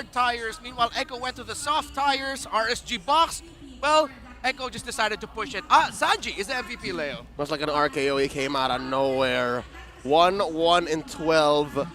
hard tires. Meanwhile, Echo went to the soft tires. RSG box. Well, Echo just decided to push it. Sanji is the MVP, Leo. Much like an RKO, he came out of nowhere. 1-1 and 12.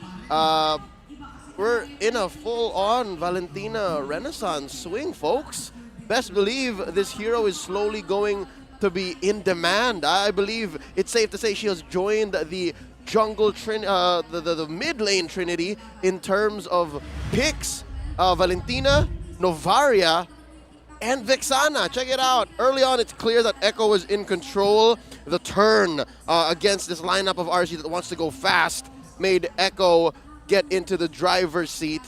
We're in a full-on Valentina Renaissance swing, folks. Best believe this hero is slowly going to be in demand. I believe it's safe to say she has joined the jungle the mid lane trinity in terms of picks. Valentina, Novaria, and Vexana. Check it out. Early on, it's clear that Echo was in control. The turn against this lineup of RSG that wants to go fast made Echo get into the driver's seat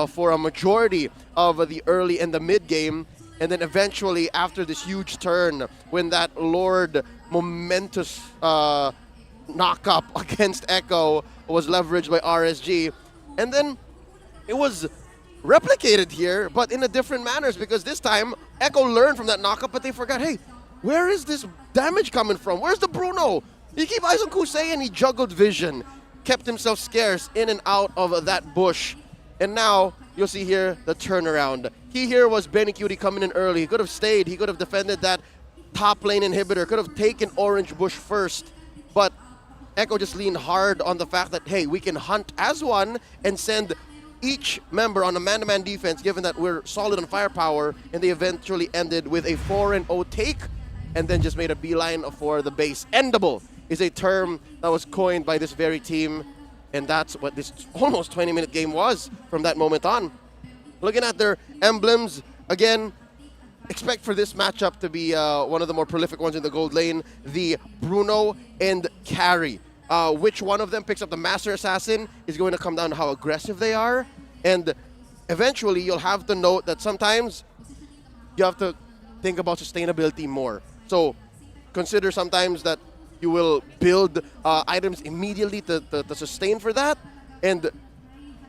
for a majority of the early and the mid game. And then eventually, after this huge turn, when that Lord momentous knock-up against Echo was leveraged by RSG. And then it was replicated here, but in a different manners, because this time, Echo learned from that knock-up, but they forgot, hey, where is this damage coming from? Where's the Bruno? He keep eyes on Kusei, and he juggled vision, kept himself scarce in and out of that bush. And now, you'll see here the turnaround. Key here was Benny Cutie coming in early. He could have stayed. He could have defended that top lane inhibitor. Could have taken Orange Bush first. But Echo just leaned hard on the fact that, hey, we can hunt as one and send each member on a man-to-man defense, given that we're solid on firepower. And they eventually ended with a 4-0 take and then just made a beeline for the base. Endable is a term that was coined by this very team. And that's what this almost 20-minute game was from that moment on. Looking at their emblems, again, expect for this matchup to be one of the more prolific ones in the gold lane, the Bruno and Carry. Which one of them picks up the Master Assassin is going to come down to how aggressive they are. And eventually, you'll have to note that sometimes you have to think about sustainability more. So consider sometimes that you will build items immediately to sustain for that, and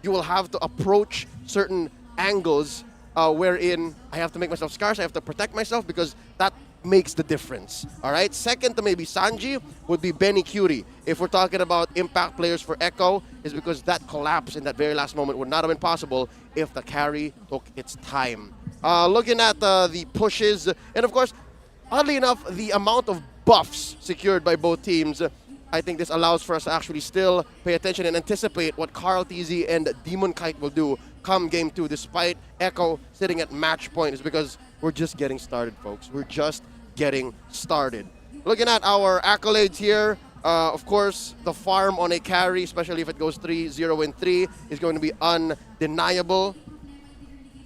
you will have to approach certain angles wherein I have to make myself scarce, I have to protect myself, because that makes the difference. All right, second to maybe Sanji would be Benny Cutie. If we're talking about impact players for Echo, is because that collapse in that very last moment would not have been possible if the carry took its time. Looking at the pushes, and of course, oddly enough, the amount of buffs secured by both teams, I think this allows for us to actually still pay attention and anticipate what Carl TZ and Demon Kite will do come game 2, despite Echo sitting at match point. Is because we're just getting started, folks. We're just getting started. Looking at our accolades here, of course, the farm on a carry, especially if it goes 3-0 and 3, is going to be undeniable.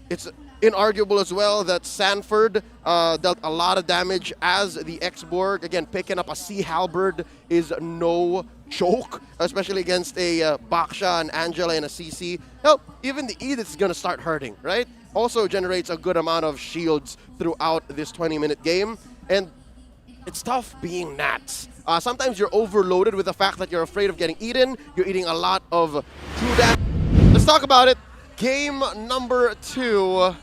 It's inarguable as well that Sanford dealt a lot of damage as the X-Borg. Again, picking up a Sea Halberd is no joke, especially against a Baksha and Angela and a CC. Hell, even the Edith is going to start hurting, right? Also generates a good amount of shields throughout this 20-minute game. And it's tough being Nats. Sometimes you're overloaded with the fact that you're afraid of getting eaten. You're eating a lot of true damage. Let's talk about it. Game number 2.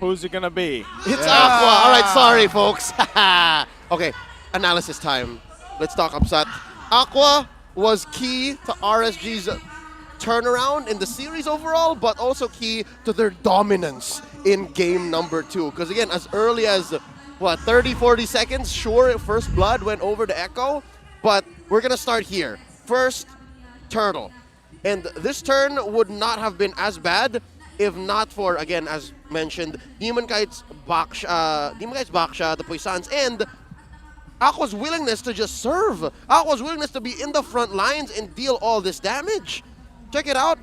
Who's it gonna be? It's Aqua. All right, sorry, folks. Okay, analysis time. Let's talk upset. Aqua was key to RSG's turnaround in the series overall, but also key to their dominance in game number 2. Because again, as early as, what, 30, 40 seconds, sure, First Blood went over to Echo, but we're gonna start here. First, Turtle. And this turn would not have been as bad if not for, again, as mentioned, Demon Kite's Baksha, the Puissance, and Aqua's willingness to just serve. Aqua's willingness to be in the front lines and deal all this damage. Check it out.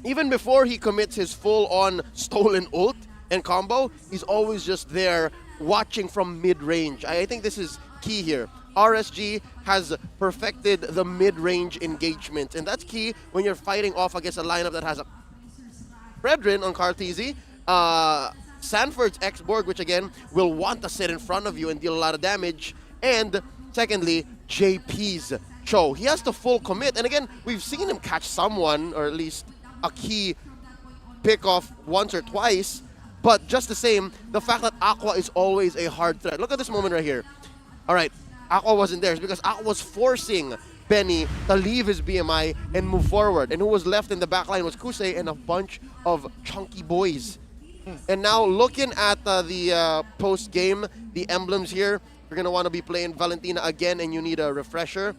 Even before he commits his full-on stolen ult and combo, he's always just there watching from mid-range. I think this is key here. RSG has perfected the mid-range engagement, and that's key when you're fighting off against a lineup that has a Fredrin on Cartesi, Sanford's X-Borg, which again will want to sit in front of you and deal a lot of damage, and secondly, JP's Cho. He has to full commit, and again, we've seen him catch someone, or at least a key pick-off once or twice, but just the same, the fact that Aqua is always a hard threat. Look at this moment right here. All right, Aqua wasn't there. It's because Aqua was forcing Benny to leave his BMI and move forward. And who was left in the back line was Kusei and a bunch of chunky boys. And now looking at the post-game, the emblems here, you're going to want to be playing Valentina again and you need a refresher.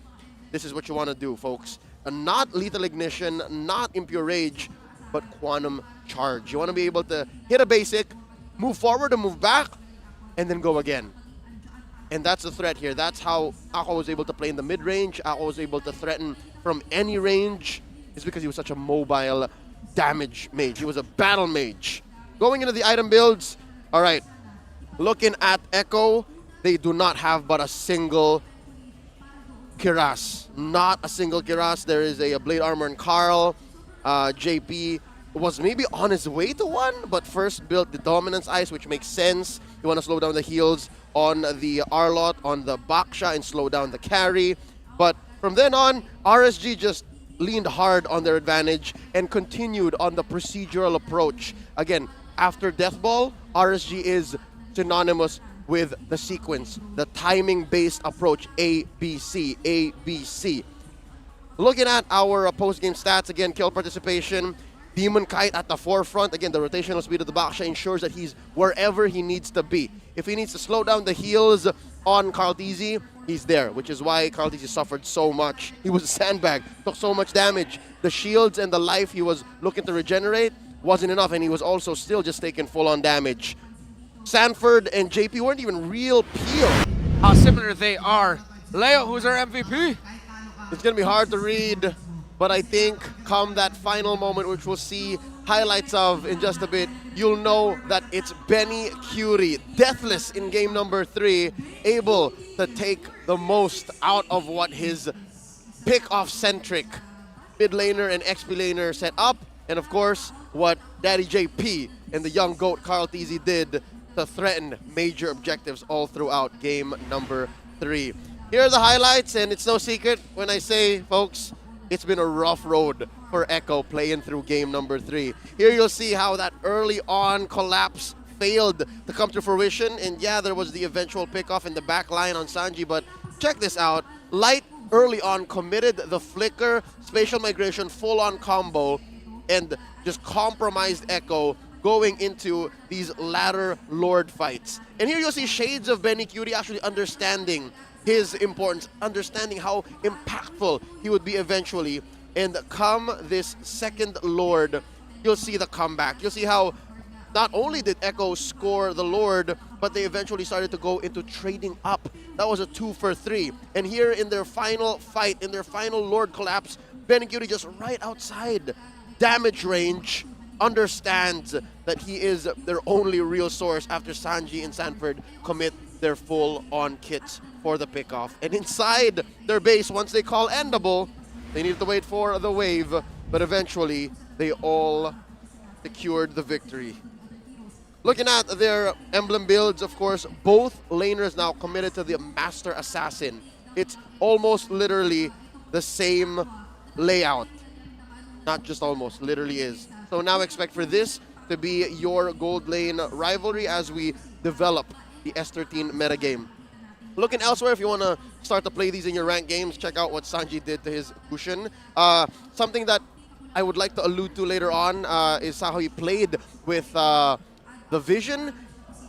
This is what you want to do, folks. Not Lethal Ignition, not Impure Rage, but Quantum Charge. You want to be able to hit a basic, move forward and move back, and then go again. And that's the threat here. That's how Aqua was able to play in the mid-range. Aqua was able to threaten from any range. It's because he was such a mobile damage mage. He was a battle mage. Going into the item builds, all right, looking at Echo, they do not have but a single Kiras. Not a single Kiras. There is a Blade Armor and Carl. JP was maybe on his way to one, but first built the Dominance Ice, which makes sense. You want to slow down the heals on the Arlot, on the Baksha, and slow down the carry. But from then on, RSG just leaned hard on their advantage and continued on the procedural approach. Again, after Death Ball, RSG is synonymous with the sequence, the timing-based approach, ABC, ABC. Looking at our post-game stats, again, kill participation, Demon Kite at the forefront. Again, the rotational speed of the Baksha ensures that he's wherever he needs to be. If he needs to slow down the heals on Carl TZ, he's there, which is why Carl TZ suffered so much. He was a sandbag, took so much damage. The shields and the life he was looking to regenerate wasn't enough, and he was also still just taking full-on damage. Sanford and JP weren't even real peel. How similar they are. Leo, who's our MVP? It's going to be hard to read, but I think come that final moment, which we'll see highlights of in just a bit, you'll know that it's Benny Curie, deathless in game number 3, able to take the most out of what his pick-off-centric mid laner and XP laner set up, and of course, what Daddy JP and the young GOAT Carl TZ did to threaten major objectives all throughout game number 3. Here are the highlights, and it's no secret when I say, folks, it's been a rough road for Echo playing through game number 3. Here you'll see how that early on collapse failed to come to fruition, and yeah, there was the eventual pickoff in the back line on Sanji, but check this out. Light early on committed the flicker, spatial migration, full-on combo, and just compromised Echo going into these ladder lord fights. And here you'll see shades of Benny Curie actually understanding his importance, understanding how impactful he would be eventually. And come this second lord, you'll see the comeback. You'll see how not only did Echo score the lord, but they eventually started to go into trading up. That was a 2 for 3. And here in their final fight, in their final lord collapse, Benny Curie just right outside damage range, understands that he is their only real source after Sanji and Sanford commit their full-on kits for the pickoff. And inside their base, once they call endable, they needed to wait for the wave, but eventually they all secured the victory. Looking at their emblem builds, of course, both laners now committed to the Master Assassin. It's almost literally the same layout. Not just almost, literally is. So now expect for this to be your gold lane rivalry as we develop the S13 metagame. Looking elsewhere, if you want to start to play these in your ranked games, check out what Sanji did to his Kushin. Something that I would like to allude to later on is how he played with the Vision,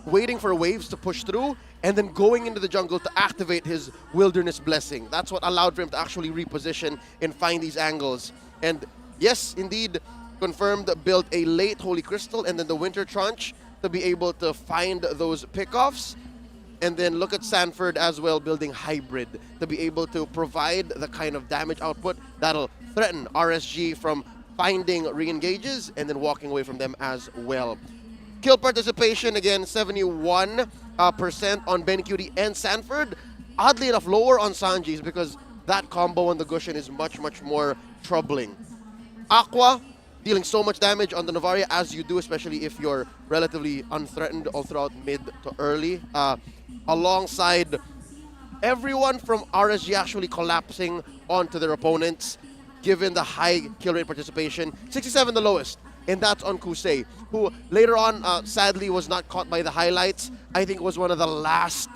waiting for waves to push through, and then going into the jungle to activate his Wilderness Blessing. That's what allowed for him to actually reposition and find these angles. And yes, indeed, confirmed built a late Holy Crystal and then the Winter Trunch to be able to find those pickoffs. And then look at Sanford as well, building Hybrid to be able to provide the kind of damage output that'll threaten RSG from finding re-engages and then walking away from them as well. Kill participation, again, 71% on Benny Curie and Sanford. Oddly enough, lower on Sanji's because that combo on the Gushin is much, much more troubling. Aqua dealing so much damage on the Novaria as you do, especially if you're relatively unthreatened all throughout mid to early. Alongside everyone from RSG actually collapsing onto their opponents, given the high kill rate participation. 67 the lowest, and that's on Kusei, who later on, sadly, was not caught by the highlights. I think was one of the last